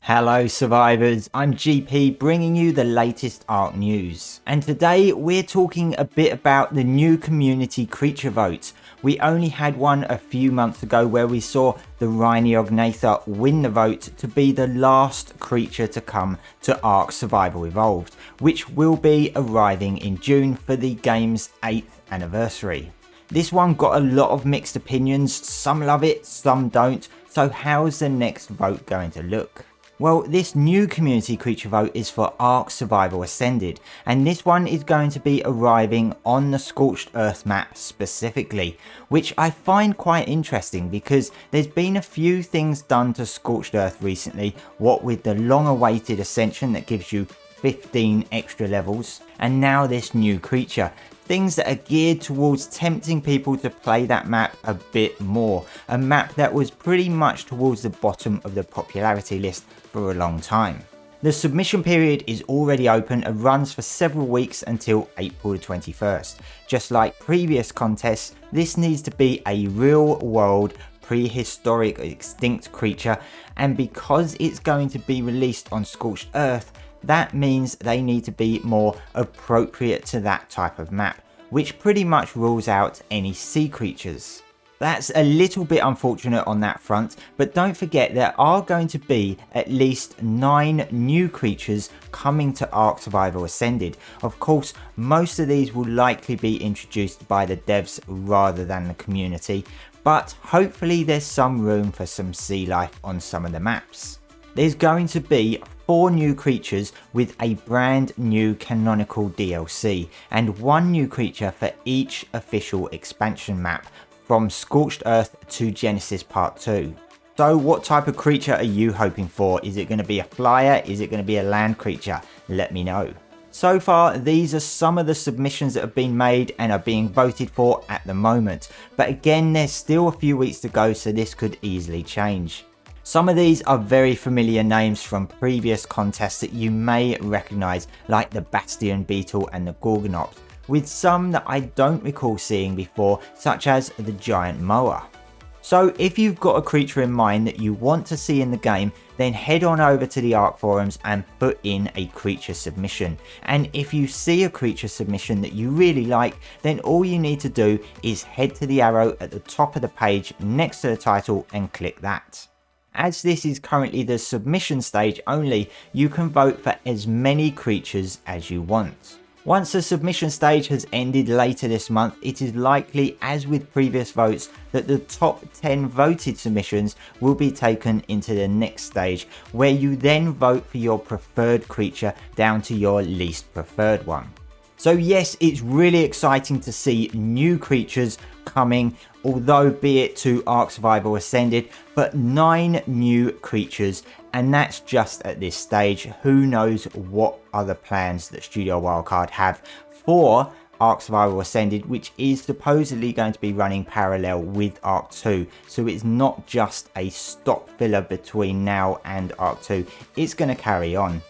Hello survivors, I'm GP bringing you the latest ARK news. And today we're talking a bit about the new community creature vote. We only had one a few months ago where we saw the Rhyniognatha win the vote to be the last creature to come to ARK Survival Evolved, which will be arriving in June for the game's 8th anniversary. This one got a lot of mixed opinions, some love it, some don't, so how's the next vote going to look? Well, this new community creature vote is for ARK Survival Ascended, and this one is going to be arriving on the Scorched Earth map specifically, which I find quite interesting because there's been a few things done to Scorched Earth recently, what with the long awaited ascension that gives you 15 extra levels, and now this new creature. Things that are geared towards tempting people to play that map a bit more, a map that was pretty much towards the bottom of the popularity list for a long time. The submission period is already open and runs for several weeks until April the 21st. Just like previous contests, this needs to be a real world prehistoric extinct creature, and because it's going to be released on Scorched Earth, that means they need to be more appropriate to that type of map, which pretty much rules out any sea creatures. That's a little bit unfortunate on that front, but don't forget there are going to be at least 9 new creatures coming to ARK Survival Ascended. Of course, most of these will likely be introduced by the devs rather than the community, but hopefully there's some room for some sea life on some of the maps. There's going to be 4 new creatures with a brand new canonical DLC, and 1 new creature for each official expansion map, from Scorched Earth to Genesis Part 2. So what type of creature are you hoping for? Is it going to be a flyer? Is it going to be a land creature? Let me know. So far, these are some of the submissions that have been made and are being voted for at the moment, but again, there's still a few weeks to go, so this could easily change. Some of these are very familiar names from previous contests that you may recognise, like the Bastion Beetle and the Gorgonops, with some that I don't recall seeing before, such as the Giant Moa. So if you've got a creature in mind that you want to see in the game, then head on over to the ARK forums and put in a creature submission. And if you see a creature submission that you really like, then all you need to do is head to the arrow at the top of the page next to the title and click that. As this is currently the submission stage only, you can vote for as many creatures as you want. Once the submission stage has ended later this month, it is likely, as with previous votes, that the top 10 voted submissions will be taken into the next stage, where you then vote for your preferred creature down to your least preferred one. So yes, it's really exciting to see new creatures coming, although be it to ARK Survival Ascended, but 9 new creatures, and that's just at this stage. Who knows what other plans that Studio Wildcard have for ARK Survival Ascended, which is supposedly going to be running parallel with ARK 2. So it's not just a stop filler between now and ARK 2, it's going to carry on.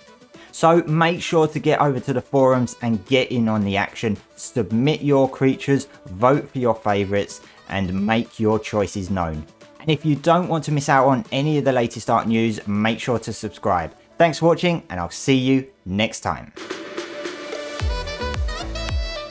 So make sure to get over to the forums and get in on the action, submit your creatures, vote for your favourites, and make your choices known. And if you don't want to miss out on any of the latest ARK news, make sure to subscribe. Thanks for watching, and I'll see you next time.